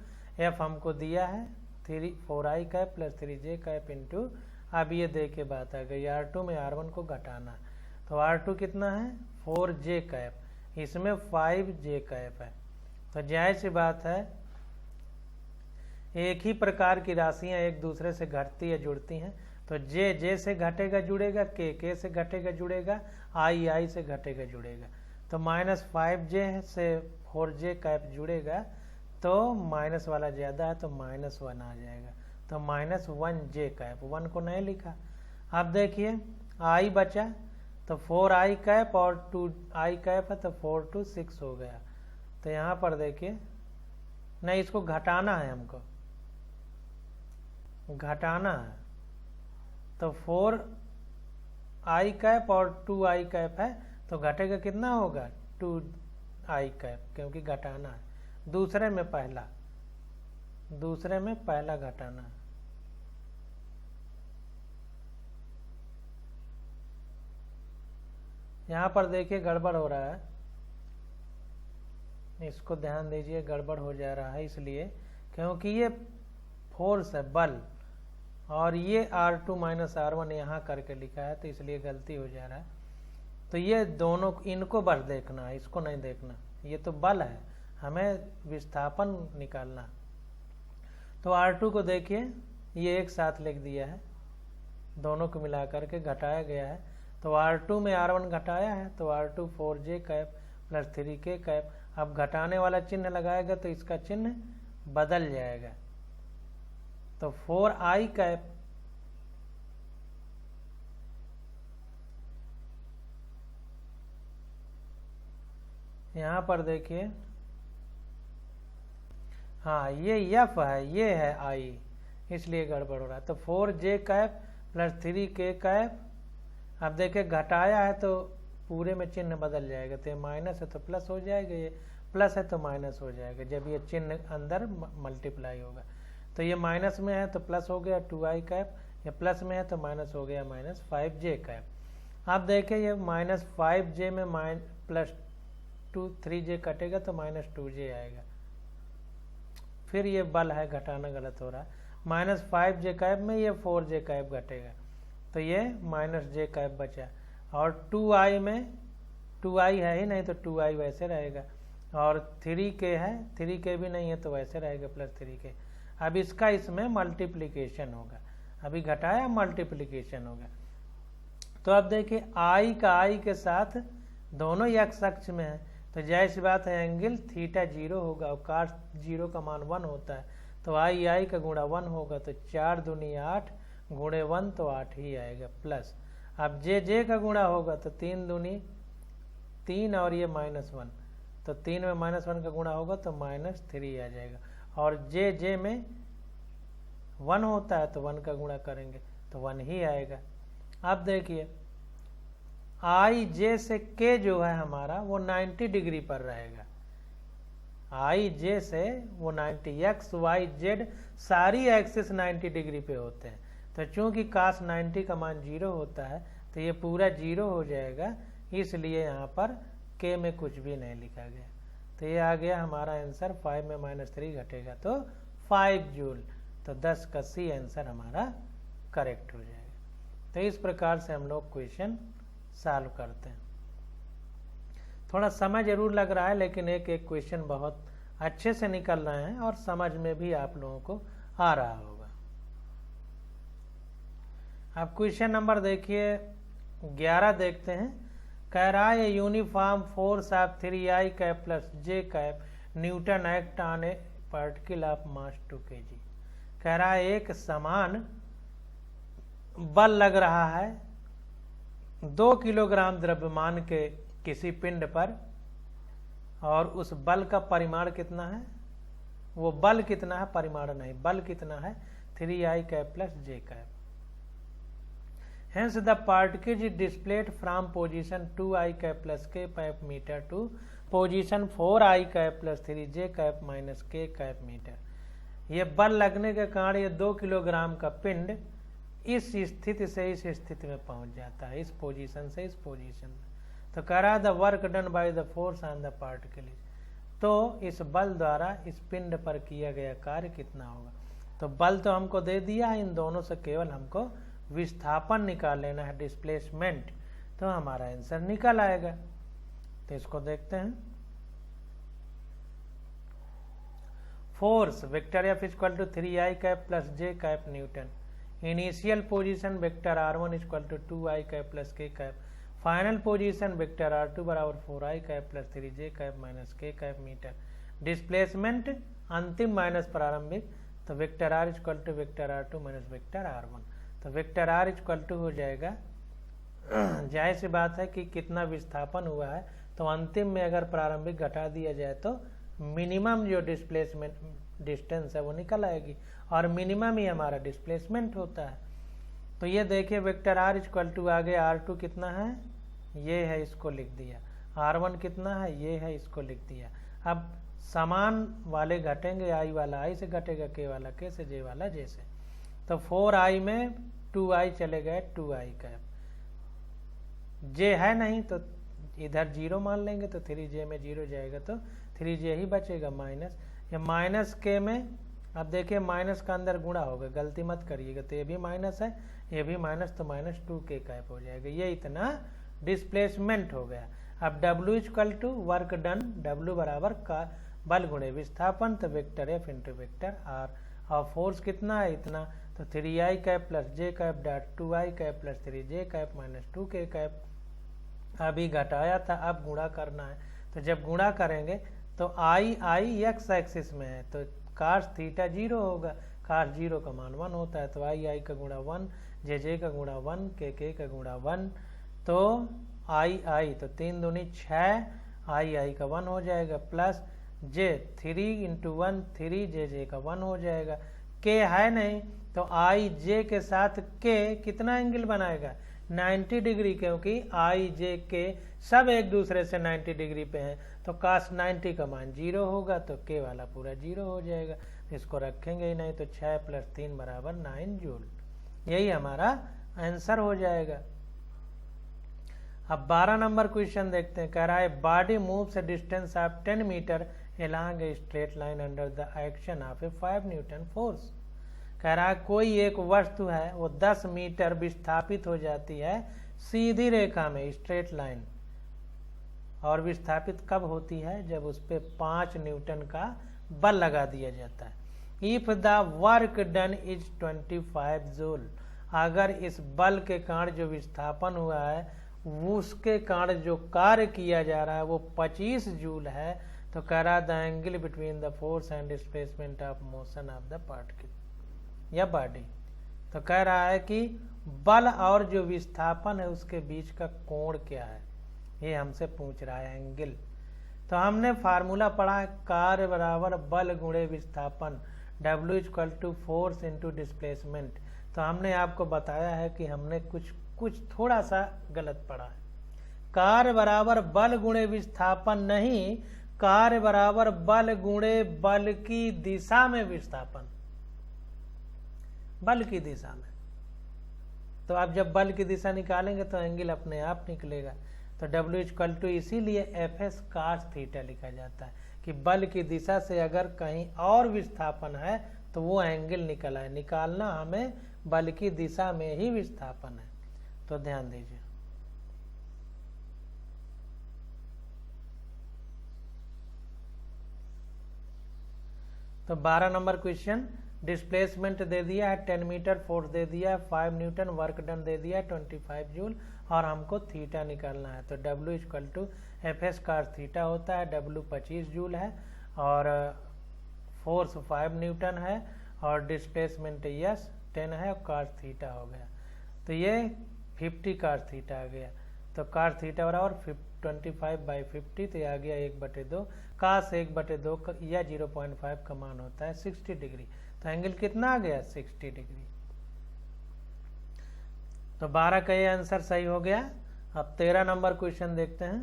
f हमको दिया है 4i cap plus 3j cap into, अब ये दे के बात आ गई r2 में r1 को घटाना, तो r2 कितना है 4j कैप, इसमें 5j कैप है। तो जाहिर सी बात है एक ही प्रकार की राशियां एक दूसरे से घटती या जुड़ती हैं। तो j से घटेगा जुड़ेगा, k से घटेगा जुड़ेगा, i से घटेगा जुड़ेगा। तो -5j से 4j कैप जुड़ेगा तो माइनस वाला ज़्यादा है तो -1 आ जाएगा, तो -1j कैप, 1 को नहीं लिखा। अब देखिए i बचा तो 4i कैप और 2i कैप है तो 4 to 6 हो गया। तो यहाँ पर देखिए नहीं, इसको घटाना है, हमको घटाना है, तो 4i कैप और 2i कैप है तो घटेगा कितना होगा 2i कैप, क्योंकि घटाना है। दूसरे में पहला घटाना है। यहाँ पर देखिए गड़बड़ हो रहा है, इसको ध्यान दीजिए, गड़बड़ हो जा रहा है इसलिए क्योंकि ये फोर्स है, बल, और ये R2 - R1 यहाँ करके लिखा है तो इसलिए गलती हो जा रहा है। तो ये दोनों, इनको बस देखना है, इसको नहीं देखना। ये तो बल है, हमें विस्थापन निकालना। तो R2 को देखिए ये एक साथ लिख दिया है, दोनों को मिला करके घटाया गया है। तो R2 में R1 घटाया है तो R2 4j cap plus 3k cap. अब घटाने वाला चिन्ह लगाएगा तो इसका चिन्ह बदल जाएगा, तो 4i कैप यहाँ पर देखिए, हाँ ये f है, ये है i, इसलिए गड़बड़ हो रहा है। तो 4j cap plus 3k cap. अब देखिए घटाया है तो पूरे में चिन्ह बदल जाएगा, तो ये माइनस है तो प्लस हो जाएगा, ये प्लस है तो माइनस हो जाएगा जब ये चिन्ह अंदर मल्टीप्लाई होगा। तो ये माइनस में है तो प्लस हो गया 2i कैप, ये प्लस में है तो माइनस हो गया -5j कैप। अब देखिए ये -5j में +3j कटेगा तो -2j आएगा। फिर ये बल है, घटाना गलत हो रहा है। -5j कैप में ये 4j कैप घटेगा तो ये -j कैप बचा, और 2i में 2i है ही नहीं तो 2i वैसे रहेगा, और 3k है, 3k भी नहीं है तो वैसे रहेगा +3k। अब इसका इसमें मल्टीप्लिकेशन होगा, अभी घटाया मल्टीप्लिकेशन होगा। तो अब देखिए i का i के साथ दोनों x अक्ष में है तो जाहिर सी बात है एंगल थीटा 0 होगा, और cos 0 का मान 1 होता है तो i का गुणा 1 होगा, तो 4 दूनी 8 गुणे 1 तो 8 ही आएगा प्लस। अब j का गुणा होगा तो 3 दूनी 3 और ये -1, तो 3 में -1 का गुणा होगा तो -3 आ जाएगा, और j में 1 होता है तो 1 का गुणा करेंगे तो 1 ही आएगा। अब देखिए i j से k जो है हमारा वो 90 डिग्री पर रहेगा, i j से वो 90, x y z सारी एक्सिस 90 डिग्री पे होते हैं, तो चूंकि cos 90 का मान 0 होता है तो ये पूरा 0 हो जाएगा, इसलिए यहाँ पर k में कुछ भी नहीं लिखा गया। तो ये आ गया हमारा आंसर, 5 में -3 घटेगा तो 5 जूल, तो 10 का C आंसर हमारा करेक्ट हो जाएगा। तो इस प्रकार से हम लोग क्वेश्चन सॉल्व करते हैं। थोड़ा समय जरूर लग रहा है लेकिन एक एक क्वेश्चन बहुत अच्छे से निकल रहे हैं और समझ में भी आप लोगों को आ रहा होगा। अब क्वेश्चन नंबर देखिए 11 देखते हैं। कह रहा है uniform force of 3i cap plus j cap Newton act on A particle of mass 2 kg। कह रहा है एक समान बल लग रहा है 2 किलोग्राम द्रव्यमान के किसी पिंड पर, और उस बल का परिमाण कितना है, वो बल कितना है, परिमाण नहीं, बल कितना है 3i cap plus j cap. Hence the particle is displayed from position 2i cap plus k cap meter to position 4i cap plus 3j cap minus k cap meter। ये बल लगने के कारण ये 2 किलोग्राम का पिंड इस स्थिति से इस स्थिति में पहुंच जाता है, इस पोजीशन से इस पोजीशन में। तो कह रहा है the work done by the force on the particle, तो इस बल द्वारा इस पिंड पर किया गया कार्य कितना होगा। तो बल तो हमको दे दिया है, इन दोनों से केवल हमको विस्थापन निकाल लेना है, डिस्प्लेसमेंट, तो हमारा आंसर निकल आएगा। तो इसको देखते हैं। Force vector F equal to 3i cap plus j cap newton. Initial position vector R1 equal to 2i cap plus k cap. Final position vector r2 बराबर 4i cap plus 3j cap minus k cap metre. Displacement अंतिम minus प्रारंभिक, तो vector r equal to vector r2 minus vector r1। तो vector r equal to हो जाएगा, जाहिर सी बात है कि कितना विस्थापन हुआ है, तो अंतिम में अगर प्रारंभिक घटा दिया जाए तो मिनिमम जो डिस्प्लेसमेंट डिस्टेंस है वो निकल आएगी, और मिनिमम ही हमारा डिस्प्लेसमेंट होता है। तो ये देखिए वेक्टर r इक्वल टू आगे r2 कितना है, ये है, इसको लिख दिया। r1 कितना है, ये है, इसको लिख दिया। अब समान वाले घटेंगे, i वाला i से घटेगा, k वाला k से, j वाला j से। तो 4i में 2i चले गए, 2i कैप, j है नहीं तो इधर 0 मान लेंगे, तो 3j में 0 जाएगा तो 3j ही बचेगा माइनस। या माइनस के में अब देखिए माइनस का अंदर गुणा होगा, गलती मत करिएगा, तो ये भी माइनस है, ये भी माइनस, तो माइनस 2k कैप हो जाएगा। ये इतना डिस्प्लेसमेंट हो गया। अब W equal to work done, W बराबर का बल गुणे विस्थापन, तो vector F into vector R, और फोर्स कितना है, इतना, तो 3i cap plus j cap dot 2i cap plus 3j cap minus 2k cap. अभी घटाया था, अब गुणा करना है, तो जब गुणा करेंगे तो i x एक्सिस में है, तो cos थीटा 0 होगा, cos 0 का मान 1 होता है, तो i का गुणा 1, j का गुणा 1, k का गुणा 1, तो i तो 3 दूनी 6, i का 1 हो जाएगा, प्लस j 3 इंटू 1 3, j का 1 हो जाएगा। k है नहीं तो i j के साथ k कितना एंगल बनाएगा, 90 डिग्री, क्योंकि i j k सब एक दूसरे से 90 डिग्री पे हैं, तो cos 90 का मान 0 होगा, तो k वाला पूरा 0 हो जाएगा। इसको रखेंगे ही नहीं, तो 6 प्लस 3 बराबर 9 जूल, यही हमारा आंसर हो जाएगा। अब 12 नंबर क्वेश्चन देखते हैं। कह रहा है body moves a distance of 10 metre along a straight line under the action of a 5 Newton force. कह रहा है कोई एक वस्तु है, वो 10 मीटर विस्थापित हो जाती है सीधी रेखा में, स्ट्रेट लाइन, और विस्थापित कब होती है, जब उस पर 5 न्यूटन का बल लगा दिया जाता है। If the work done is 25 joule, अगर इस बल के कारण जो विस्थापन हुआ है उसके कारण जो कार्य किया जा रहा है वो 25 जूल है, तो कह रहा the angle between the force and displacement of motion of the particle या बॉडी। तो कह रहा है कि बल और जो विस्थापन है उसके बीच का कोण क्या है, ये हमसे पूछ रहा है, एंगल। तो हमने फार्मूला पढ़ा है, कार्य बराबर बल गुणे विस्थापन, W equal to force into displacement. तो हमने आपको बताया है कि हमने कुछ थोड़ा सा गलत पढ़ा है। कार्य बराबर बल गुणे विस्थापन नहीं, कार्य बराबर बल गुणे बल की दिशा में विस्थापन, बल की दिशा में। तो आप जब बल की दिशा निकालेंगे तो एंगल अपने आप निकलेगा। तो W इक्वल टू इसीलिए Fs cos थीटा लिखा जाता है कि बल की दिशा से अगर कहीं और विस्थापन है तो वो एंगल निकला है, निकालना हमें बल की दिशा में ही विस्थापन है, तो ध्यान दीजिए। तो 12 नंबर क्वेश्चन, डिस्प्लेसमेंट दे दिया है 10 मीटर, फोर्स दे दिया है 5 न्यूटन, वर्क डन दे दिया है 25 जूल, और हमको थीटा निकालना है। तो W equal to Fs cos theta होता है, W 25 जूल है, और फोर्स 5 न्यूटन है, और डिस्प्लेसमेंट यस 10 है, और cos थीटा हो गया। तो ये 50 cos थीटा आ गया। तो cos थीटा बराबर 25/50, तो ये आ गया 1/2, cos 1/2 या 0.5 का मान होता है 60 डिग्री। तो एंगल कितना आ गया, 60 डिग्री। तो 12 का ये आंसर सही हो गया। अब 13 नंबर क्वेश्चन देखते हैं।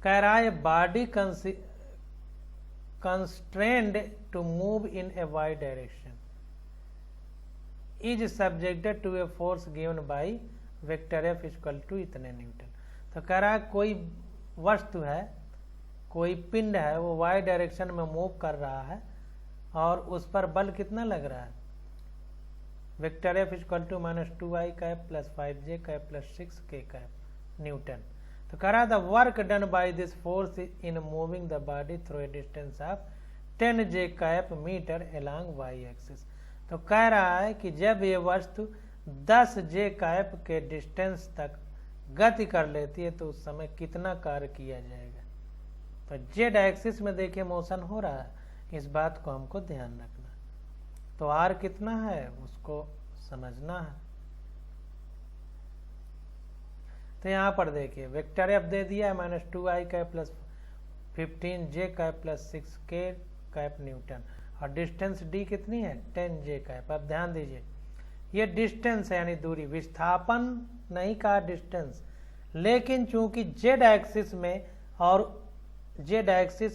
कह रहा है body constrained to move in a y direction is subjected to a force given by vector F equal to इतने न्यूटन। तो कह रहा है कोई वस्तु है, कोई पिंड है, वो y डायरेक्शन में मूव कर रहा है और उस पर बल कितना लग रहा है, vector F equal to -2i cap plus 5j cap plus 6k cap newton. तो कह रहा था work done by this force in moving the body through a distance of 10j cap metre along y axis. तो कह रहा है कि जब ये वस्तु 10 जे कैप के डिस्टेंस तक गति कर लेती है तो उस समय कितना कार्य किया जाएगा। तो जेड एक्सिस में देखिए मोशन हो रहा है, इस बात को हमको ध्यान रखना। तो आर कितना है उसको समझना है। तो यहाँ पर देखिए वेक्टर एफ दे दिया है -2i कैप प्लस 15 जे कैप प्लस 6 के कैप न्यूटन, और डिस्टेंस डी कितनी है 10 जे कैप। अब ध्यान दीजिए ये डिस्टेंस है यानी दूरी, विस्थापन नहीं कहा डिस्टेंस, लेकिन चूंकि जेड एक्सिस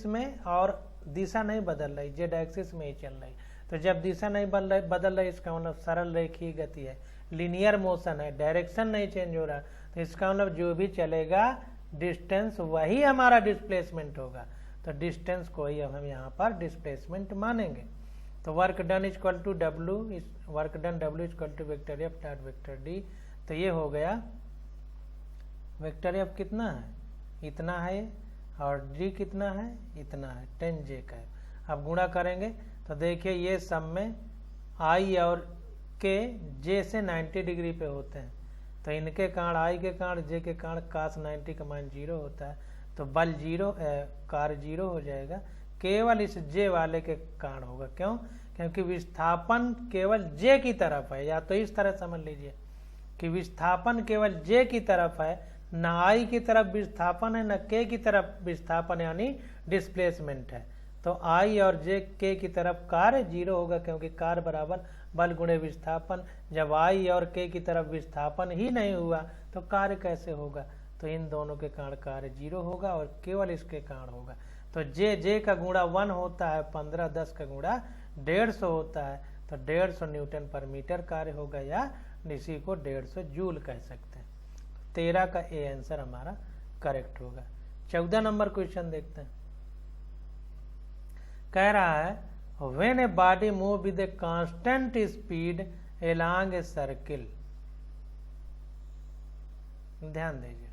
में और दिशा नहीं बदल रही, जेड एक्सिस में ही चल रही। तो जब दिशा नहीं बदल रही इसका मतलब सरल रेखीय गति है, लीनियर मोशन है, डायरेक्शन नहीं चेंज हो रहा, तो इसका मतलब जो भी चलेगा डिस्टेंस वही हमारा डिस्प्लेसमेंट होगा। तो डिस्टेंस को ही हम यहाँ पर डिस्प्लेसमेंट मानेंगे। तो work done equal to W, work done W equal to vector F dot vector D. तो ये हो गया वेक्टर एफ कितना है, इतना है, और डी कितना है, इतना है, 10 जे कैप। अब गुणा करेंगे तो देखिए ये सब में आई और के जे से 90 डिग्री पे होते हैं, तो इनके कारण आई के कारण जे के कारण cos 90 का मान 0 होता है। तो बल 0 कार्य 0 हो जाएगा, केवल इस जे वाले के कारण होगा। क्यों? क्योंकि विस्थापन केवल जे की तरफ है, या तो इस तरह समझ लीजिए कि विस्थापन केवल जे की तरफ है, न आई की तरफ विस्थापन है न के की तरफ विस्थापन यानी डिस्प्लेसमेंट है। तो आई और जे के की तरफ कार्य 0 होगा, क्योंकि कार्य बराबर बल गुणे विस्थापन। जब आई और के की तरफ विस्थापन ही नहीं हुआ तो कार्य कैसे होगा? तो इन दोनों के कारण कार्य 0 होगा और केवल इसके कारण होगा। तो जे का गुणा 1 होता है 15, 10 का गुणा 150 होता है, तो 150 न्यूटन पर मीटर कार्य होगा, या इसी को 150 जूल कह सकते हैं। 13 का ए आंसर हमारा करेक्ट होगा। 14 नंबर क्वेश्चन देखते हैं। कह रहा है when a body move with a constant speed along a circle, ध्यान दीजिए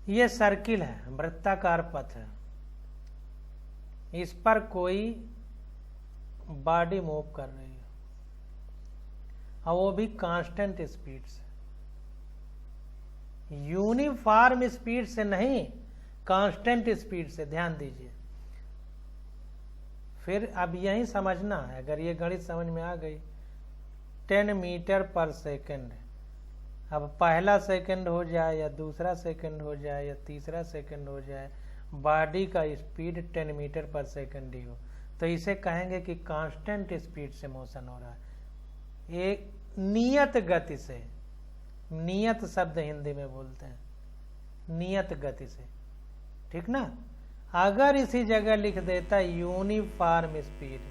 ये सर्किल है, वृत्ताकार पथ है, इस पर कोई बॉडी मूव कर रही है और वो भी कांस्टेंट स्पीड से, यूनिफॉर्म स्पीड से नहीं, कांस्टेंट स्पीड से। ध्यान दीजिए, फिर अब यही समझना है, अगर ये गणित समझ में आ गई। 10 मीटर पर सेकंड, अब पहला सेकंड हो जाए या दूसरा सेकंड हो जाए या तीसरा सेकंड हो जाए, बॉडी का स्पीड 10 मीटर पर सेकंड ही हो तो इसे कहेंगे कि कांस्टेंट स्पीड से मोशन हो रहा है, एक नियत गति से। नियत शब्द हिंदी में बोलते हैं, नियत गति से, ठीक ना। अगर इसी जगह लिख देता यूनिफॉर्म स्पीड,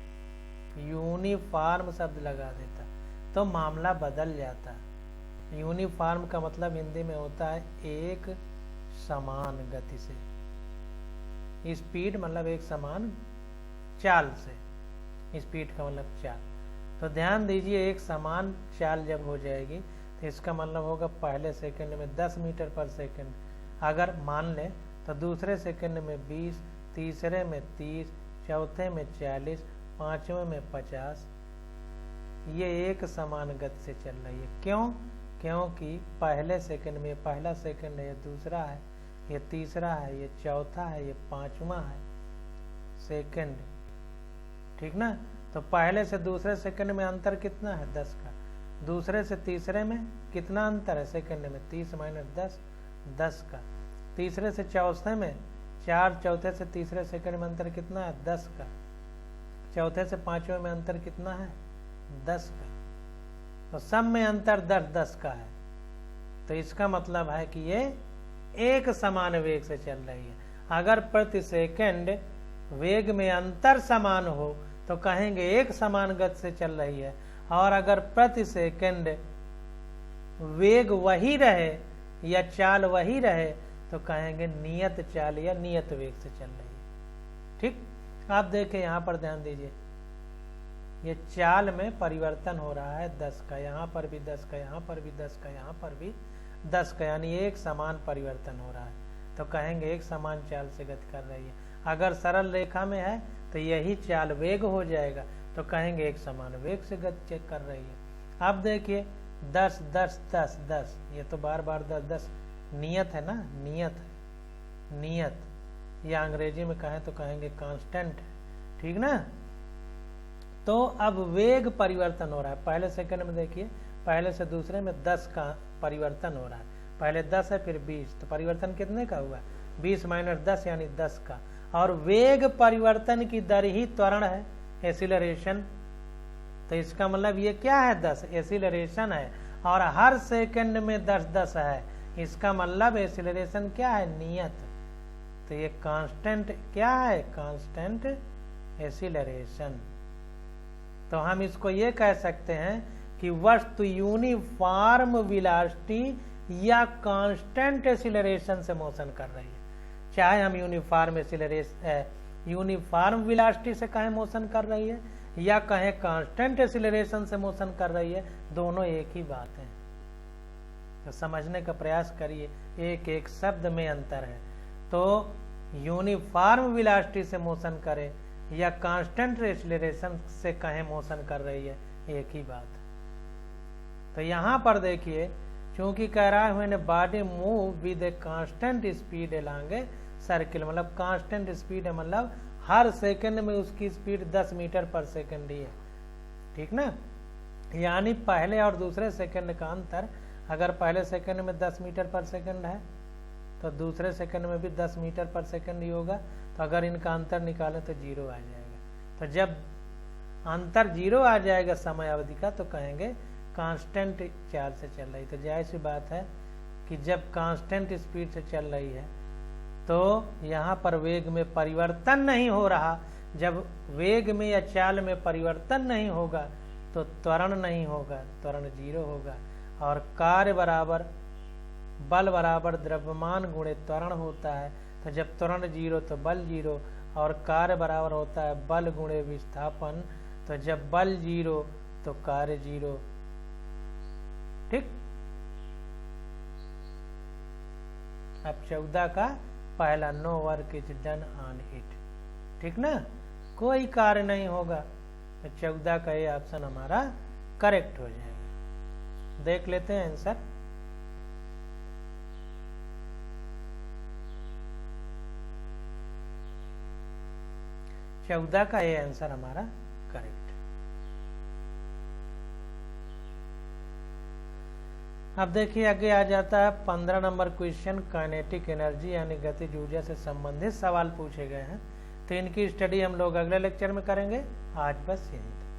यूनिफॉर्म शब्द लगा देता तो मामला बदल जाता। यूनिफॉर्म का मतलब हिंदी में होता है एक समान गति से, स्पीड मतलब एक समान चाल से, स्पीड का मतलब चाल। तो ध्यान दीजिए एक समान चाल जब हो जाएगी तो इसका मतलब होगा पहले सेकंड में 10 मीटर पर सेकंड, अगर मान लें तो दूसरे सेकंड में 20, तीसरे में 30, चौथे में 40, पांचवें में 50। ये एक समान गति से चल रही है। क्यों? क्योंकि पहले सेकंड में पहला सेकंड है, ये दूसरा है, ये तीसरा है, ये चौथा है, ये पांचवा है सेकंड, ठीक ना। तो पहले से दूसरे सेकंड में अंतर कितना है 10 का, दूसरे से तीसरे में कितना अंतर है सेकंड में 30 माइनस 10, 10 का। तीसरे से चौथे में 4, चौथे से तीसरे सेकंड में अंतर कितना है 10 का। चौथे से पांचवें में अंतर कितना है 10 का। तो सब में अंतर 10-10 का है। तो इसका मतलब है कि ये एक समान वेग से चल रही है। अगर प्रति सेकंड वेग में अंतर समान हो तो कहेंगे एक समान गति से चल रही है, और अगर प्रति सेकंड वेग वही रहे या चाल वही रहे तो कहेंगे नियत चाल या नियत वेग से चल रही है। ठीक, आप देखें यहाँ पर ध्यान दीजिए, ये चाल में परिवर्तन हो रहा है 10 का, यहाँ पर भी 10 का, यहाँ पर भी 10 का, यहाँ पर भी 10 का, यानी एक समान परिवर्तन हो रहा है। तो कहेंगे एक समान चाल से गति कर रही है। अगर सरल रेखा में है तो यही चाल वेग हो जाएगा, तो कहेंगे एक समान वेग से गति चेक कर रही है। अब देखिए 10 10 10 10, ये तो बार बार 10 10 नियत है ना, नियत है, नियत, या अंग्रेजी में कहें तो कहेंगे कांस्टेंट है, ठीक ना। तो अब वेग परिवर्तन हो रहा है, पहले सेकंड में देखिए, पहले से दूसरे में 10 का परिवर्तन हो रहा है, पहले 10 है फिर 20, तो परिवर्तन कितने का हुआ, 20 - 10 यानी 10 का। और वेग परिवर्तन की दर ही त्वरण है, एसिलरेशन, तो इसका मतलब ये क्या है, 10 एसिलरेशन है, और हर सेकंड में 10 10 है, इसका मतलब एसिलरेशन क्या है, नियत। तो ये कांस्टेंट क्या है, कांस्टेंट एसिलरेशन। तो हम इसको ये कह सकते हैं कि वस्तु यूनिफॉर्म वेलोसिटी या कांस्टेंट एसिलरेशन से मोशन कर रही है। चाहे हम यूनिफॉर्म वेलोसिटी से कहें मोशन कर रही है या कहें कांस्टेंट एसिलरेशन से मोशन कर रही है, दोनों एक ही बात है। तो समझने का प्रयास करिए, एक एक शब्द में अंतर है। तो यूनिफॉर्म वेलोसिटी से मोशन करे या कांस्टेंट एसिलरेशन से कहें मोशन कर रही है, एक ही बात है। तो यहाँ पर देखिए, चूंकि कह रहा है when body move with a constant speed along a circle, मतलब कांस्टेंट स्पीड है, मतलब हर सेकंड में उसकी स्पीड 10 मीटर पर सेकंड ही है, ठीक ना। यानी पहले और दूसरे सेकंड का अंतर, अगर पहले सेकंड में 10 मीटर पर सेकंड है तो दूसरे सेकंड में भी 10 मीटर पर सेकंड ही होगा। तो अगर इनका अंतर निकालें तो 0 आ जाएगा। तो जब अंतर 0 आ जाएगा समय अवधि का, तो कहेंगे कांस्टेंट चाल से चल रही। तो जाहिर सी बात है कि जब कांस्टेंट स्पीड से चल रही है तो यहाँ पर वेग में परिवर्तन नहीं हो रहा। जब वेग में या चाल में परिवर्तन नहीं होगा तो त्वरण नहीं होगा, त्वरण 0 होगा। और कार्य बराबर बल बराबर द्रव्यमान गुणे त्वरण होता है। तो जब त्वरण 0 तो बल 0, और कार्य बराबर होता है बल गुणे विस्थापन। तो जब बल 0 तो कार्य 0, ठीक। अब 14 का पहला, no work is done on it, ठीक ना, कोई कार्य नहीं होगा। तो 14 का ये ऑप्शन हमारा करेक्ट हो जाएगा। देख लेते हैं आंसर। चौदह का ये आंसर हमारा करेक्ट। अब देखिए आगे आ जाता है 15 नंबर क्वेश्चन, काइनेटिक एनर्जी यानी गतिज ऊर्जा से संबंधित सवाल पूछे गए हैं। तो इनकी स्टडी हम लोग अगले लेक्चर में करेंगे। आज बस यही था।